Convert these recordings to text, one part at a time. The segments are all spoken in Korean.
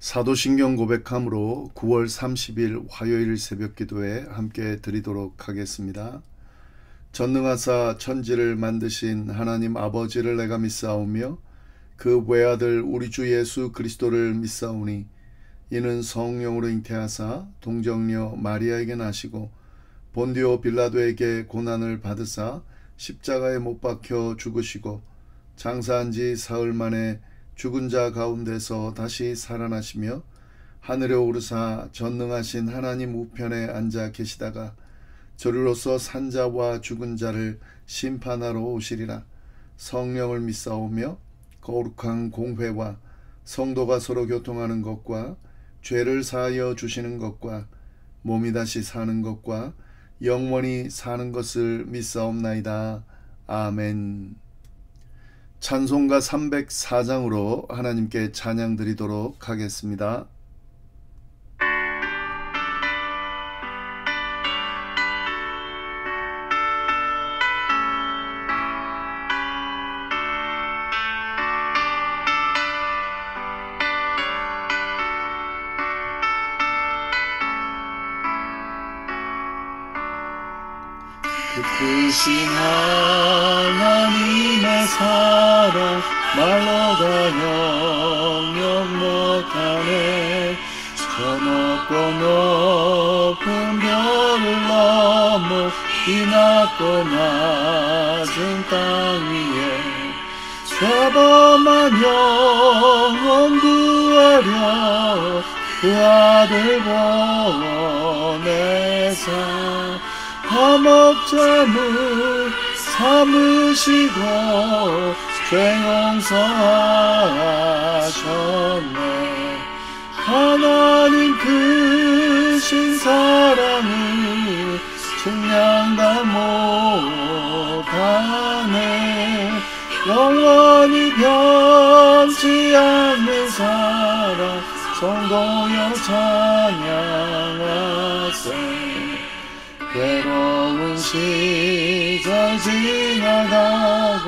사도신경 고백함으로 9월 30일 화요일 새벽기도에 함께 드리도록 하겠습니다. 전능하사 천지를 만드신 하나님 아버지를 내가 믿사오며 그 외아들 우리 주 예수 그리스도를 믿사오니 이는 성령으로 잉태하사 동정녀 마리아에게 나시고 본디오 빌라도에게 고난을 받으사 십자가에 못 박혀 죽으시고 장사한 지 사흘 만에 죽은 자 가운데서 다시 살아나시며 하늘에 오르사 전능하신 하나님 우편에 앉아 계시다가 저리로서 산자와 죽은 자를 심판하러 오시리라. 성령을 믿사오며 거룩한 공회와 성도가 서로 교통하는 것과 죄를 사하여 주시는 것과 몸이 다시 사는 것과 영원히 사는 것을 믿사옵나이다. 아멘. 찬송가 304장으로 하나님께 찬양 드리도록 하겠습니다. 크신 하나님의 사랑 말로 다 영영 못하네. 저 높고 높은 별을 넘어 이 낮고 낮은 땅 위에 죄범한 영혼 구하려 그 아들 보내사 화목제물 삼으시고 죄 용서하셨네. 하나님 크신 사랑을 측량 다 못하네. 영원히 변치 않는 사랑 성도여 찬양하세. 괴로운 시절 지나가고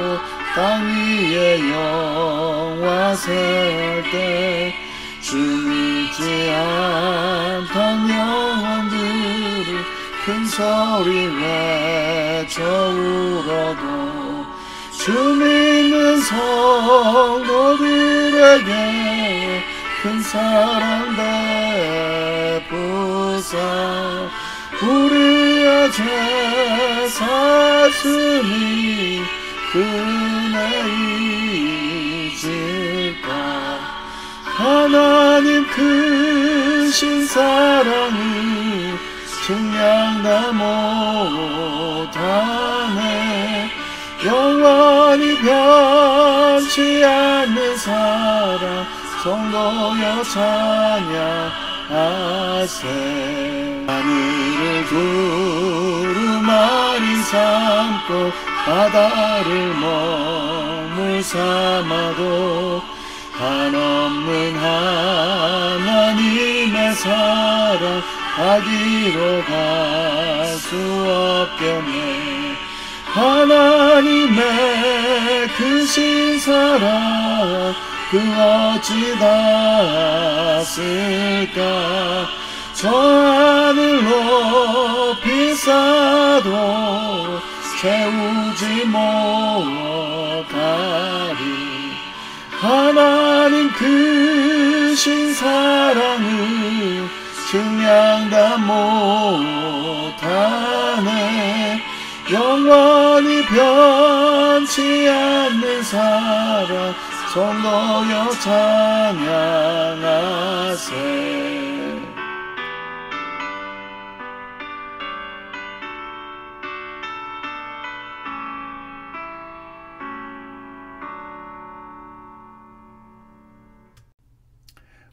땅 위에 영화 세울 때 주 믿지 않던 영혼들이 큰 소리 외쳐 울어도 주 믿는 성도들에게 큰 사랑 베푸사 우리의 죄 샀으니 그네 잊을까. 하나님 크신 사랑을 측량 다 못하네. 영원히 변치 않는 사랑 성도여 찬양하세. 하늘을 두루마리 삼고 바다를 먹물 삼아도 한없는 하나님의 사랑 아기로 갈 수 없겠네. 하나님의 크신 사랑 그 어찌 닿았을까. 저 하늘 높이 쌓아도 채우지 못하리. 하나님 크신 사랑을 측량 다 못하네. 영원히 변치 않는 사랑 성도여 찬양하세.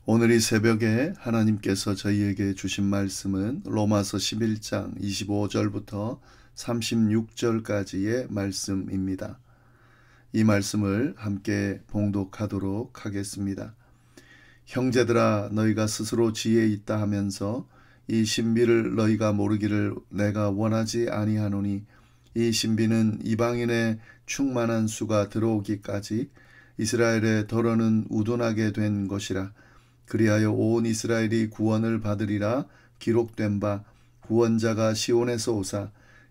오늘 이 새벽에 하나님께서 저희에게 주신 말씀은 로마서 11장 25절부터 36절까지의 말씀입니다. 이 말씀을 함께 봉독하도록 하겠습니다. 형제들아, 너희가 스스로 지혜 있다 하면서 이 신비를 너희가 모르기를 내가 원하지 아니하노니 이 신비는 이방인의 충만한 수가 들어오기까지 이스라엘의 더러는 우둔하게 된 것이라. 그리하여 온 이스라엘이 구원을 받으리라. 기록된 바 구원자가 시온에서 오사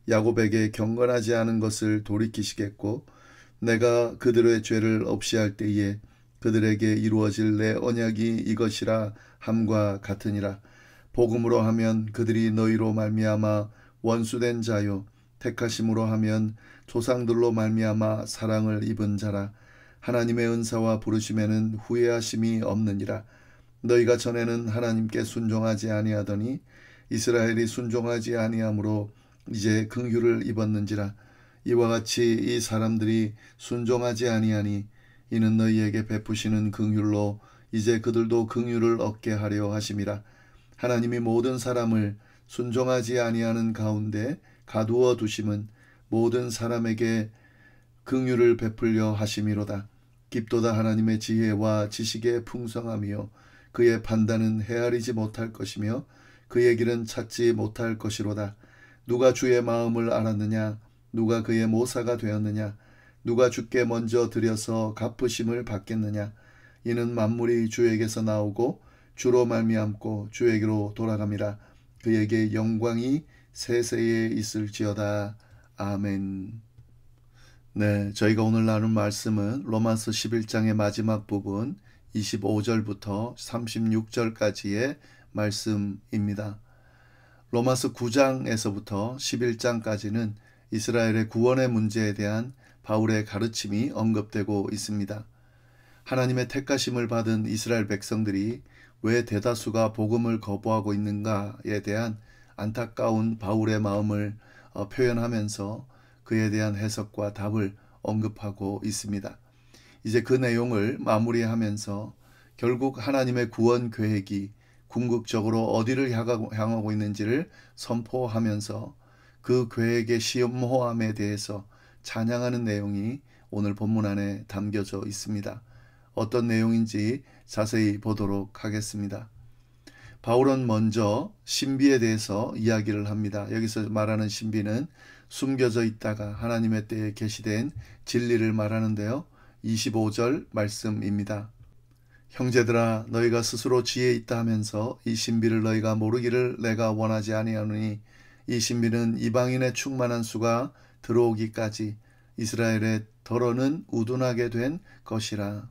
야곱에게 경건하지 않은 것을 돌이키시겠고 내가 그들의 죄를 없이 할 때에 그들에게 이루어질 내 언약이 이것이라 함과 같으니라. 복음으로 하면 그들이 너희로 말미암아 원수된 자요 택하심으로 하면 조상들로 말미암아 사랑을 입은 자라. 하나님의 은사와 부르심에는 후회하심이 없느니라. 너희가 전에는 하나님께 순종하지 아니하더니 이스라엘이 순종하지 아니하므로 이제 긍휼을 입었는지라. 이와 같이 이 사람들이 순종하지 아니하니 이는 너희에게 베푸시는 긍휼로 이제 그들도 긍휼을 얻게 하려 하심이라. 하나님이 모든 사람을 순종하지 아니하는 가운데 가두어 두심은 모든 사람에게 긍휼을 베풀려 하심이로다. 깊도다 하나님의 지혜와 지식의 풍성함이요 그의 판단은 헤아리지 못할 것이며 그의 길은 찾지 못할 것이로다. 누가 주의 마음을 알았느냐? 누가 그의 모사가 되었느냐? 누가 주께 먼저 드려서 갚으심을 받겠느냐? 이는 만물이 주에게서 나오고 주로 말미암고 주에게로 돌아감이라. 그에게 영광이 세세에 있을지어다. 아멘. 네, 저희가 오늘 나눈 말씀은 로마서 11장의 마지막 부분 25절부터 36절까지의 말씀입니다. 로마서 9장에서부터 11장까지는 이스라엘의 구원의 문제에 대한 바울의 가르침이 언급되고 있습니다. 하나님의 택하심을 받은 이스라엘 백성들이 왜 대다수가 복음을 거부하고 있는가에 대한 안타까운 바울의 마음을 표현하면서 그에 대한 해석과 답을 언급하고 있습니다. 이제 그 내용을 마무리하면서 결국 하나님의 구원 계획이 궁극적으로 어디를 향하고 있는지를 선포하면서 그 계획의 시험호함에 대해서 찬양하는 내용이 오늘 본문 안에 담겨져 있습니다. 어떤 내용인지 자세히 보도록 하겠습니다. 바울은 먼저 신비에 대해서 이야기를 합니다. 여기서 말하는 신비는 숨겨져 있다가 하나님의 때에 계시된 진리를 말하는데요. 25절 말씀입니다. 형제들아 너희가 스스로 지혜 있다 하면서 이 신비를 너희가 모르기를 내가 원하지 아니하노니 이 신비는 이방인의 충만한 수가 들어오기까지 이스라엘의 덜어는 우둔하게 된 것이라.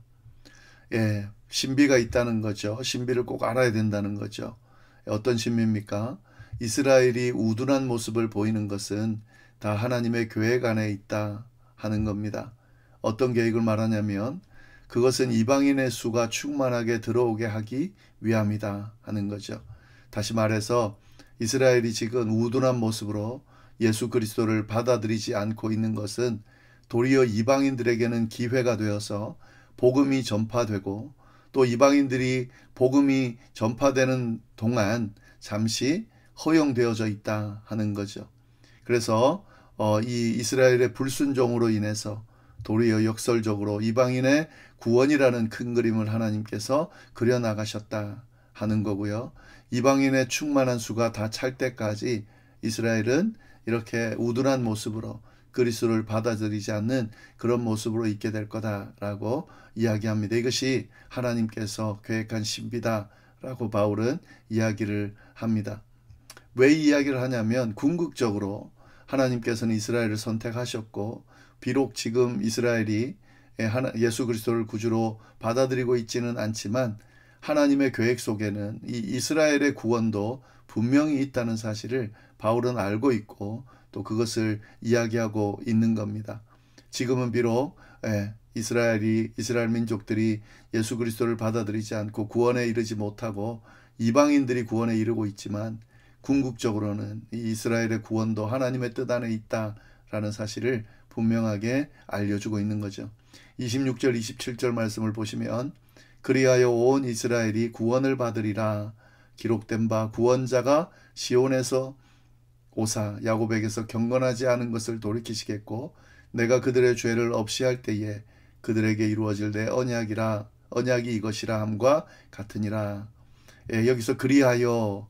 예, 신비가 있다는 거죠. 신비를 꼭 알아야 된다는 거죠. 어떤 신비입니까? 이스라엘이 우둔한 모습을 보이는 것은 다 하나님의 계획 안에 있다 하는 겁니다. 어떤 계획을 말하냐면 그것은 이방인의 수가 충만하게 들어오게 하기 위함이다 하는 거죠. 다시 말해서 이스라엘이 지금 우둔한 모습으로 예수 그리스도를 받아들이지 않고 있는 것은 도리어 이방인들에게는 기회가 되어서 복음이 전파되고 또 이방인들이 복음이 전파되는 동안 잠시 허용되어져 있다 하는 거죠. 그래서 이 이스라엘의 불순종으로 인해서 도리어 역설적으로 이방인의 구원이라는 큰 그림을 하나님께서 그려나가셨다 하는 거고요. 이방인의 충만한 수가 다 찰 때까지 이스라엘은 이렇게 우둔한 모습으로 그리스도를 받아들이지 않는 그런 모습으로 있게 될 거다라고 이야기합니다. 이것이 하나님께서 계획한 신비다라고 바울은 이야기를 합니다. 왜 이 이야기를 하냐면 궁극적으로 하나님께서는 이스라엘을 선택하셨고 비록 지금 이스라엘이 예수 그리스도를 구주로 받아들이고 있지는 않지만 하나님의 계획 속에는 이 이스라엘의 구원도 분명히 있다는 사실을 바울은 알고 있고 또 그것을 이야기하고 있는 겁니다. 지금은 비록 이스라엘 민족들이 예수 그리스도를 받아들이지 않고 구원에 이르지 못하고 이방인들이 구원에 이르고 있지만 궁극적으로는 이 이스라엘의 구원도 하나님의 뜻 안에 있다라는 사실을 분명하게 알려주고 있는 거죠. 26절 27절 말씀을 보시면 그리하여 온 이스라엘이 구원을 받으리라. 기록된 바 구원자가 시온에서 오사 야곱에게서 경건하지 않은 것을 돌이키시겠고 내가 그들의 죄를 없이 할 때에 그들에게 이루어질 내 언약이 이것이라 함과 같으니라. 여기서 그리하여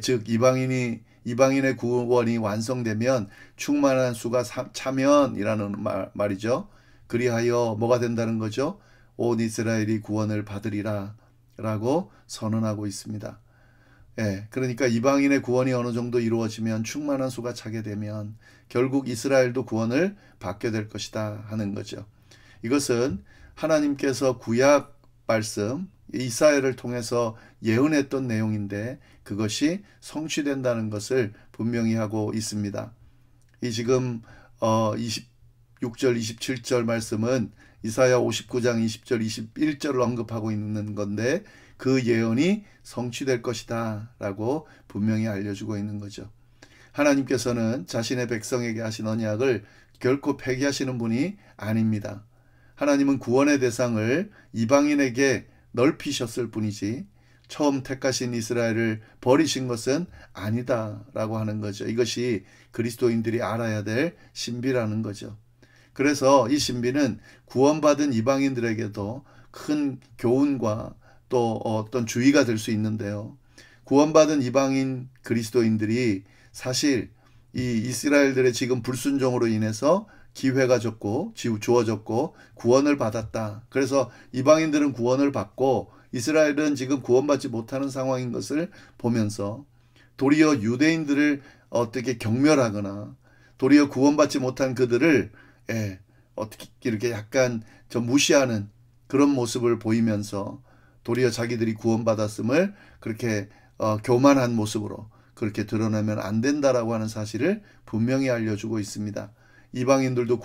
즉 이방인의 구원이 완성되면 충만한 수가 차면이라는 말이죠. 그리하여 뭐가 된다는 거죠? 온 이스라엘이 구원을 받으리라. 라고 선언하고 있습니다. 예, 그러니까 이방인의 구원이 어느 정도 이루어지면 충만한 수가 차게 되면 결국 이스라엘도 구원을 받게 될 것이다 하는 거죠. 이것은 하나님께서 구약 말씀 이사야를 통해서 예언했던 내용인데 그것이 성취된다는 것을 분명히 하고 있습니다. 이 지금 26절 27절 말씀은 이사야 59장 20절 21절을 언급하고 있는 건데 그 예언이 성취될 것이다 라고 분명히 알려주고 있는 거죠. 하나님께서는 자신의 백성에게 하신 언약을 결코 폐기하시는 분이 아닙니다. 하나님은 구원의 대상을 이방인에게 넓히셨을 뿐이지 처음 택하신 이스라엘을 버리신 것은 아니다라고 하는 거죠. 이것이 그리스도인들이 알아야 될 신비라는 거죠. 그래서 이 신비는 구원받은 이방인들에게도 큰 교훈과 또 어떤 주의가 될 수 있는데요. 구원받은 이방인 그리스도인들이 사실 이 이스라엘들의 지금 불순종으로 인해서 기회가 주어졌고 구원을 받았다. 그래서 이방인들은 구원을 받고 이스라엘은 지금 구원받지 못하는 상황인 것을 보면서 도리어 유대인들을 어떻게 경멸하거나 도리어 구원받지 못한 그들을 어떻게 이렇게 약간 좀 무시하는 그런 모습을 보이면서 도리어 자기들이 구원받았음을 그렇게 교만한 모습으로 그렇게 드러내면 안 된다라고 하는 사실을 분명히 알려주고 있습니다. 이방인들이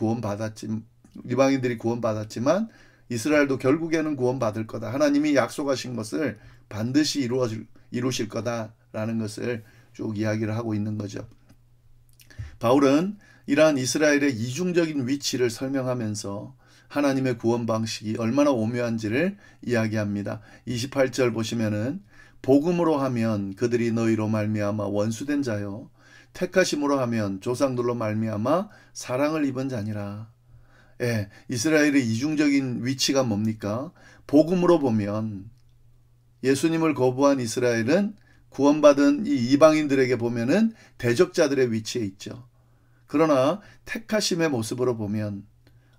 구원받았지만 이스라엘도 결국에는 구원받을 거다. 하나님이 약속하신 것을 반드시 이루실 거다라는 것을 쭉 이야기를 하고 있는 거죠. 바울은 이러한 이스라엘의 이중적인 위치를 설명하면서 하나님의 구원 방식이 얼마나 오묘한지를 이야기합니다. 28절 보시면은 복음으로 하면 그들이 너희로 말미암아 원수된 자요 택하심으로 하면 조상들로 말미암아 사랑을 입은 자니라. 이스라엘의 이중적인 위치가 뭡니까? 복음으로 보면 예수님을 거부한 이스라엘은 구원받은 이 이방인들에게 보면은 대적자들의 위치에 있죠. 그러나 택하심의 모습으로 보면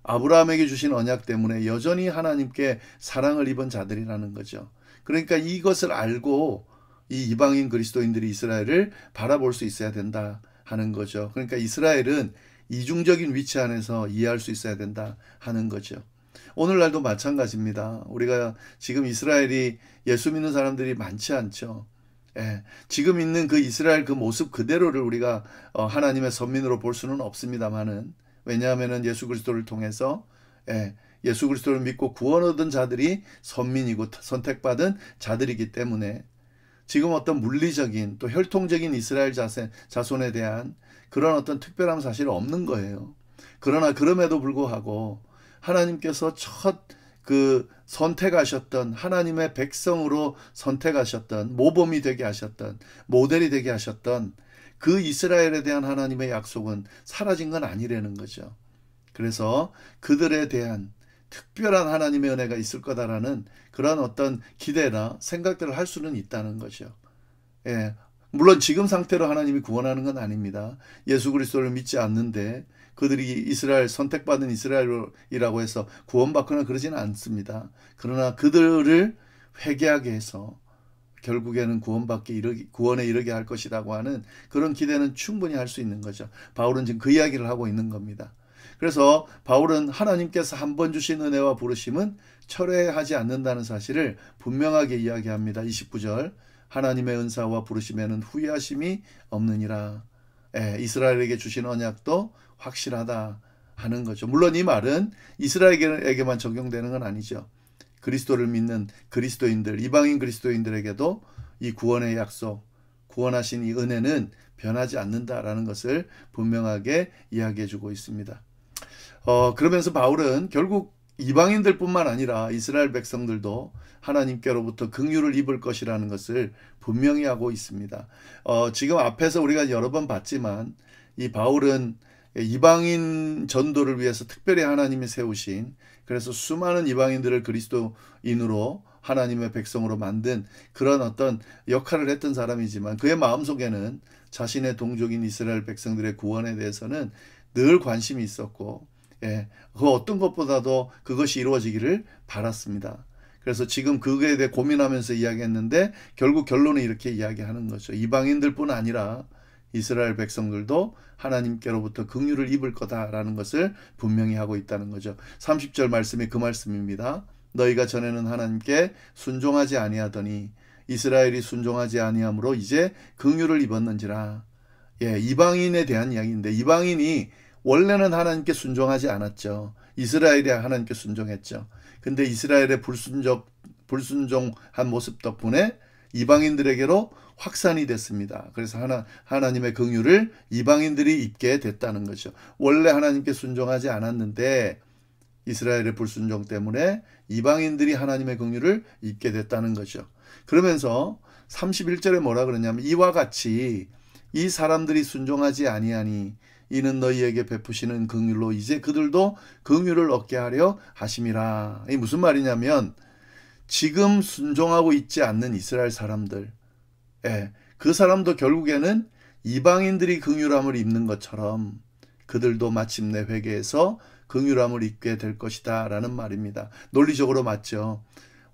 아브라함에게 주신 언약 때문에 여전히 하나님께 사랑을 입은 자들이라는 거죠. 그러니까 이것을 알고 이 이방인 그리스도인들이 이스라엘을 바라볼 수 있어야 된다 하는 거죠. 그러니까 이스라엘은 이중적인 위치 안에서 이해할 수 있어야 된다 하는 거죠. 오늘날도 마찬가지입니다. 우리가 지금 이스라엘이 예수 믿는 사람들이 많지 않죠. 지금 있는 그 이스라엘 그 모습 그대로를 우리가 하나님의 선민으로 볼 수는 없습니다만은 왜냐하면은 예수 그리스도를 통해서 예수 그리스도를 믿고 구원 얻은 자들이 선민이고 선택받은 자들이기 때문에 지금 어떤 물리적인 또 혈통적인 이스라엘 자손에 대한 그런 어떤 특별함 사실은 없는 거예요. 그러나 그럼에도 불구하고 하나님께서 첫 그 선택하셨던 하나님의 백성으로 선택하셨던 모범이 되게 하셨던 모델이 되게 하셨던 그 이스라엘에 대한 하나님의 약속은 사라진 건 아니라는 거죠. 그래서 그들에 대한 특별한 하나님의 은혜가 있을 거다라는 그런 어떤 기대나 생각들을 할 수는 있다는 거죠. 물론 지금 상태로 하나님이 구원하는 건 아닙니다. 예수 그리스도를 믿지 않는데 그들이 이스라엘 선택받은 이스라엘이라고 해서 구원받거나 그러지는 않습니다. 그러나 그들을 회개하게 해서 결국에는 구원에 이르게 할 것이라고 하는 그런 기대는 충분히 할 수 있는 거죠. 바울은 지금 그 이야기를 하고 있는 겁니다. 그래서 바울은 하나님께서 한 번 주신 은혜와 부르심은 철회하지 않는다는 사실을 분명하게 이야기합니다. 29절 하나님의 은사와 부르심에는 후회하심이 없느니라. 이스라엘에게 주신 언약도 확실하다 하는 거죠. 물론 이 말은 이스라엘에게만 적용되는 건 아니죠. 그리스도를 믿는 그리스도인들, 이방인 그리스도인들에게도 이 구원의 약속, 구원하신 이 은혜는 변하지 않는다라는 것을 분명하게 이야기해 주고 있습니다. 그러면서 바울은 결국 이방인들뿐만 아니라 이스라엘 백성들도 하나님께로부터 긍휼을 입을 것이라는 것을 분명히 하고 있습니다. 지금 앞에서 우리가 여러 번 봤지만 이 바울은 이방인 전도를 위해서 특별히 하나님이 세우신 그래서 수많은 이방인들을 그리스도인으로 하나님의 백성으로 만든 그런 어떤 역할을 했던 사람이지만 그의 마음속에는 자신의 동족인 이스라엘 백성들의 구원에 대해서는 늘 관심이 있었고 그 어떤 것보다도 그것이 이루어지기를 바랐습니다. 그래서 지금 그거에 대해 고민하면서 이야기했는데 결국 결론은 이렇게 이야기하는 거죠. 이방인들뿐 아니라 이스라엘 백성들도 하나님께로부터 긍휼을 입을 거다라는 것을 분명히 하고 있다는 거죠. 30절 말씀이 그 말씀입니다. 너희가 전에는 하나님께 순종하지 아니하더니 이스라엘이 순종하지 아니함으로 이제 긍휼을 입었는지라. 예, 이방인에 대한 이야기인데 이방인이 원래는 하나님께 순종하지 않았죠. 이스라엘이 하나님께 순종했죠. 근데 이스라엘의 불순종한 모습 덕분에 이방인들에게로 확산이 됐습니다. 그래서 하나님의 긍휼을 이방인들이 입게 됐다는 거죠. 원래 하나님께 순종하지 않았는데 이스라엘의 불순종 때문에 이방인들이 하나님의 긍휼을 입게 됐다는 거죠. 그러면서 31절에 뭐라 그러냐면 이와 같이 이 사람들이 순종하지 아니하니 이는 너희에게 베푸시는 긍휼로 이제 그들도 긍휼을 얻게 하려 하심이라. 이 무슨 말이냐면 지금 순종하고 있지 않는 이스라엘 사람들, 그 사람도 결국에는 이방인들이 긍휼함을 입는 것처럼 그들도 마침내 회개해서 긍휼함을 입게 될 것이다 라는 말입니다. 논리적으로 맞죠.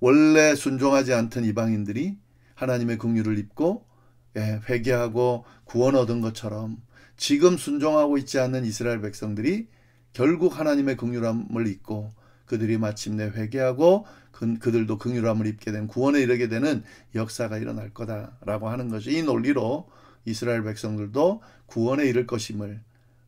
원래 순종하지 않던 이방인들이 하나님의 긍휼을 입고 회개하고 구원 얻은 것처럼 지금 순종하고 있지 않는 이스라엘 백성들이 결국 하나님의 긍휼함을 입고 그들이 마침내 회개하고 그들도 긍휼함을 입게 된 구원에 이르게 되는 역사가 일어날 거다라고 하는 거죠. 이 논리로 이스라엘 백성들도 구원에 이를 것임을,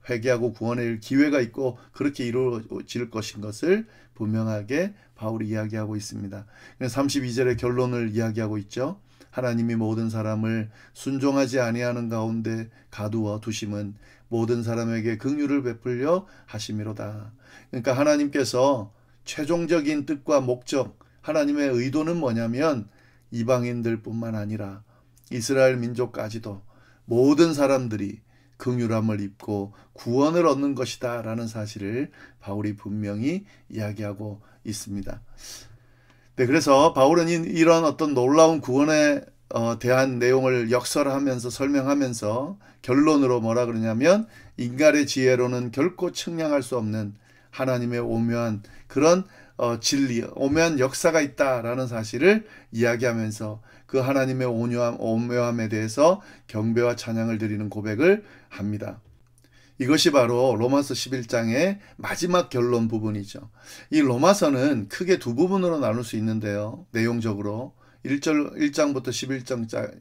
회개하고 구원에 이를 기회가 있고 그렇게 이루어질 것인 것을 분명하게 바울이 이야기하고 있습니다. 32절의 결론을 이야기하고 있죠. 하나님이 모든 사람을 순종하지 아니하는 가운데 가두어 두심은 모든 사람에게 긍휼을 베풀려 하심이로다. 그러니까 하나님께서 최종적인 뜻과 목적, 하나님의 의도는 뭐냐면 이방인들뿐만 아니라 이스라엘 민족까지도 모든 사람들이 긍휼함을 입고 구원을 얻는 것이다 라는 사실을 바울이 분명히 이야기하고 있습니다. 네, 그래서 바울은 이런 어떤 놀라운 구원에 대한 내용을 역설하면서 설명하면서 결론으로 뭐라 그러냐면 인간의 지혜로는 결코 측량할 수 없는 하나님의 오묘한 그런 진리, 오묘한 역사가 있다라는 사실을 이야기하면서 그 하나님의 오묘함에 대해서 경배와 찬양을 드리는 고백을 합니다. 이것이 바로 로마서 11장의 마지막 결론 부분이죠. 이 로마서는 크게 두 부분으로 나눌 수 있는데요. 내용적으로 1장부터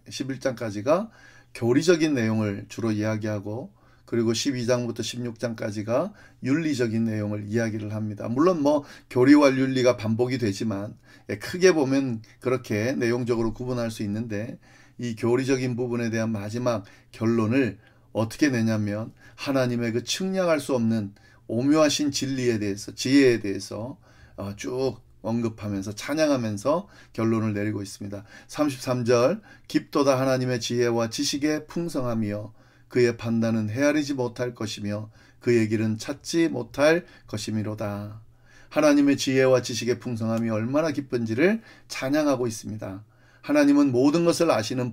11장까지가 교리적인 내용을 주로 이야기하고 그리고 12장부터 16장까지가 윤리적인 내용을 이야기를 합니다. 물론 교리와 윤리가 반복이 되지만 크게 보면 그렇게 내용적으로 구분할 수 있는데 이 교리적인 부분에 대한 마지막 결론을 어떻게 내냐면 하나님의 그 측량할 수 없는 오묘하신 진리에 대해서, 지혜에 대해서 쭉 언급하면서 찬양하면서 결론을 내리고 있습니다. 33절 깊도다 하나님의 지혜와 지식의 풍성함이여 그의 판단은 헤아리지 못할 것이며 그의 길은 찾지 못할 것이미로다. 하나님의 지혜와 지식의 풍성함이 얼마나 기쁜지를 찬양하고 있습니다. 하나님은 모든 것을 아시는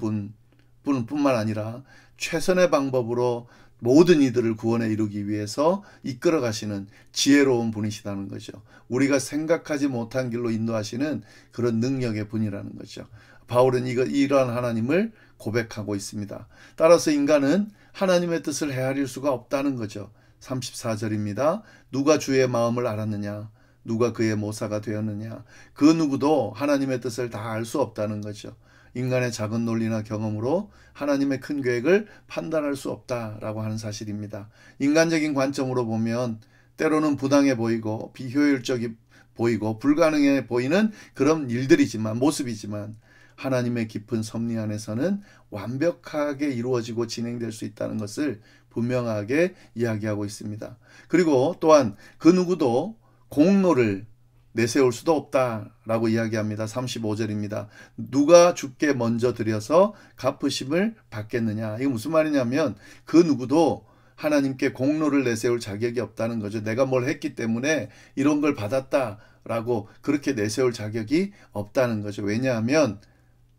뿐만 아니라 최선의 방법으로 모든 이들을 구원에 이루기 위해서 이끌어 가시는 지혜로운 분이시다는 거죠. 우리가 생각하지 못한 길로 인도하시는 그런 능력의 분이라는 거죠. 바울은 이러한 하나님을 고백하고 있습니다. 따라서 인간은 하나님의 뜻을 헤아릴 수가 없다는 거죠. 34절입니다. 누가 주의 마음을 알았느냐? 누가 그의 모사가 되었느냐? 그 누구도 하나님의 뜻을 다 알 수 없다는 거죠. 인간의 작은 논리나 경험으로 하나님의 큰 계획을 판단할 수 없다라고 하는 사실입니다. 인간적인 관점으로 보면 때로는 부당해 보이고 비효율적이 보이고 불가능해 보이는 그런 일들이지만, 모습이지만 하나님의 깊은 섭리 안에서는 완벽하게 이루어지고 진행될 수 있다는 것을 분명하게 이야기하고 있습니다. 그리고 또한 그 누구도 공로를 내세울 수도 없다라고 이야기합니다. 35절입니다. 누가 주께 먼저 드려서 갚으심을 받겠느냐. 이게 무슨 말이냐면 그 누구도 하나님께 공로를 내세울 자격이 없다는 거죠. 내가 뭘 했기 때문에 이런 걸 받았다라고 그렇게 내세울 자격이 없다는 거죠. 왜냐하면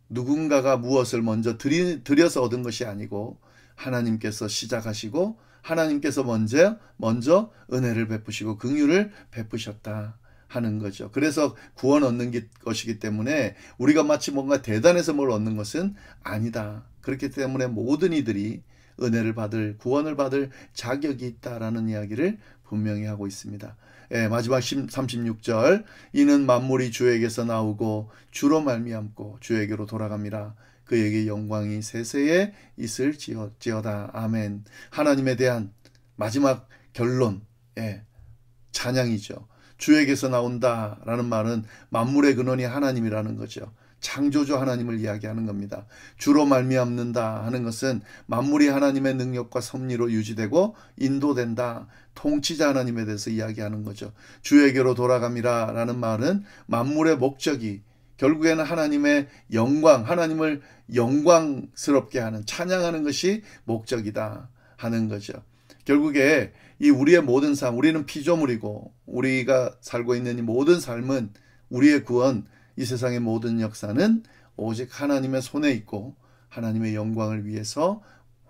누군가가 무엇을 먼저 드려서 얻은 것이 아니고 하나님께서 시작하시고 하나님께서 먼저 은혜를 베푸시고 긍휼을 베푸셨다 하는 거죠. 그래서 구원 얻는 것이기 때문에 우리가 마치 뭔가 대단해서 뭘 얻는 것은 아니다. 그렇기 때문에 모든 이들이 은혜를 받을, 구원을 받을 자격이 있다라는 이야기를 분명히 하고 있습니다. 예, 마지막 36절, 이는 만물이 주에게서 나오고 주로 말미암고 주에게로 돌아갑니다. 그에게 영광이 세세에 있을지어다. 아멘. 하나님에 대한 마지막 결론, 예, 찬양이죠. 주에게서 나온다라는 말은 만물의 근원이 하나님이라는 거죠. 창조주 하나님을 이야기하는 겁니다. 주로 말미암는다 하는 것은 만물이 하나님의 능력과 섭리로 유지되고 인도된다. 통치자 하나님에 대해서 이야기하는 거죠. 주에게로 돌아감이라 라는 말은 만물의 목적이 결국에는 하나님의 영광, 하나님을 영광스럽게 하는, 찬양하는 것이 목적이다 하는 거죠. 결국에 이 우리의 모든 삶, 우리는 피조물이고 우리가 살고 있는 이 모든 삶은, 우리의 구원, 이 세상의 모든 역사는 오직 하나님의 손에 있고 하나님의 영광을 위해서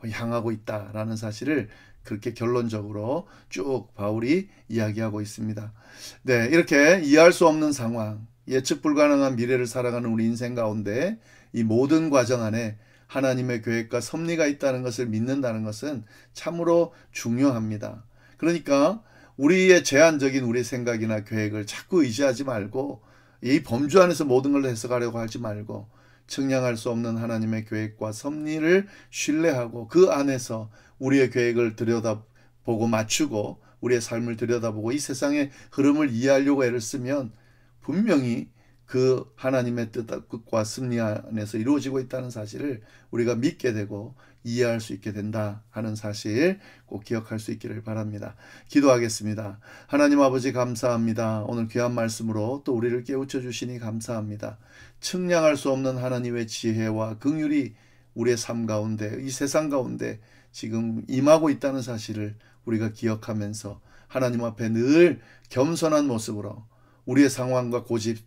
향하고 있다라는 사실을 그렇게 결론적으로 쭉 바울이 이야기하고 있습니다. 네, 이렇게 이해할 수 없는 상황, 예측 불가능한 미래를 살아가는 우리 인생 가운데 이 모든 과정 안에 하나님의 계획과 섭리가 있다는 것을 믿는다는 것은 참으로 중요합니다. 그러니까 우리의 제한적인 우리 생각이나 계획을 자꾸 의지하지 말고, 이 범주 안에서 모든 걸 해석하려고 하지 말고, 측량할 수 없는 하나님의 계획과 섭리를 신뢰하고 그 안에서 우리의 계획을 들여다보고 맞추고 우리의 삶을 들여다보고 이 세상의 흐름을 이해하려고 애를 쓰면 분명히 그 하나님의 뜻과 섭리 안에서 이루어지고 있다는 사실을 우리가 믿게 되고 이해할 수 있게 된다 하는 사실 꼭 기억할 수 있기를 바랍니다. 기도하겠습니다. 하나님 아버지 감사합니다. 오늘 귀한 말씀으로 또 우리를 깨우쳐 주시니 감사합니다. 측량할 수 없는 하나님의 지혜와 긍휼이 우리의 삶 가운데, 이 세상 가운데 지금 임하고 있다는 사실을 우리가 기억하면서 하나님 앞에 늘 겸손한 모습으로 우리의 상황과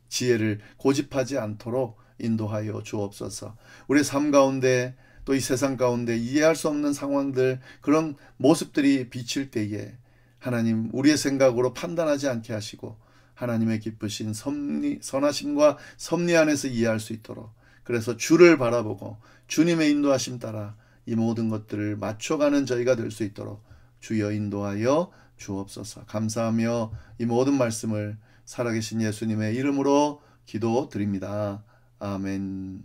지혜를 고집하지 않도록 인도하여 주옵소서. 우리의 삶 가운데 또 이 세상 가운데 이해할 수 없는 상황들, 그런 모습들이 비칠 때에 하나님 우리의 생각으로 판단하지 않게 하시고 하나님의 기쁘신 선하심과 섭리 안에서 이해할 수 있도록, 그래서 주를 바라보고 주님의 인도하심 따라 이 모든 것들을 맞춰가는 저희가 될 수 있도록 주여 인도하여 주옵소서. 감사하며 이 모든 말씀을 살아계신 예수님의 이름으로 기도드립니다. 아멘.